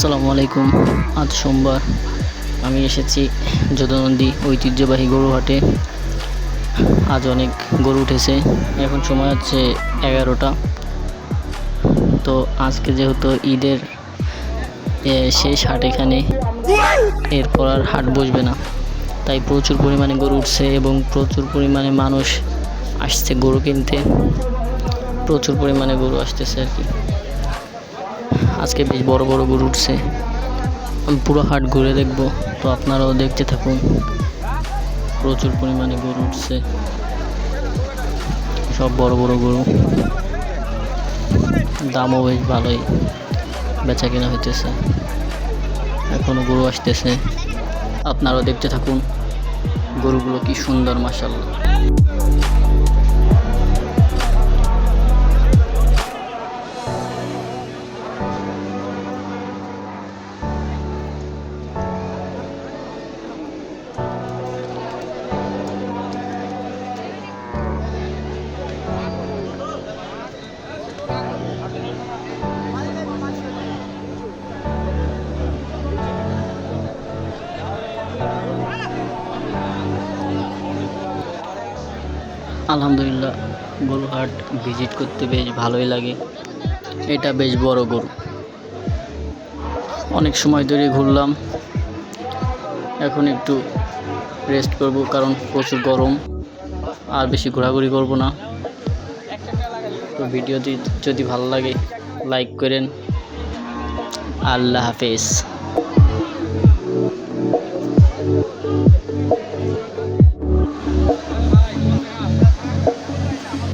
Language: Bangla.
আসসালামু আলাইকুম। আজ সোমবার আমি এসেছি যদুনন্দী ঐতিহ্যবাহী গরু হাটে। আজ অনেক গরু উঠেছে। এখন সময় হচ্ছে 11টা। তো আজকে যেহেতু ঈদের শেষ হাট এখানে, এরপর আর হাট বসবে না, তাই প্রচুর পরিমাণে গরু উঠছে এবং প্রচুর পরিমাণে মানুষ আসছে গরু কিনতে। প্রচুর পরিমাণে গরু আসতেছে আর কি। আজকে বেশ বড় বড় গরু উঠছে। আমি পুরো হাট ঘুরে দেখব, তো আপনারাও দেখতে থাকুন। প্রচুর পরিমাণে গরু উঠছে, সব বড় বড় গরু। দামও বেশ ভালোই বেচা কেনা হইতেছে। এখনো গরু আসতেছে, আপনারাও দেখতে থাকুন। গরুগুলো কি সুন্দর, মাশাআল্লাহ। আলহামদুলিল্লাহ, গরু হাট ভিজিট করতে বেশ ভালোই লাগে। এটা বেশ বড় গরু। অনেক সময় ধরে ঘুরলাম, এখন একটু রেস্ট করব, কারণ প্রচুর গরম। আর বেশি ঘোরাঘুরি করব না। তো ভিডিওটি যদি ভালো লাগে লাইক করেন। আল্লাহ হাফেজ।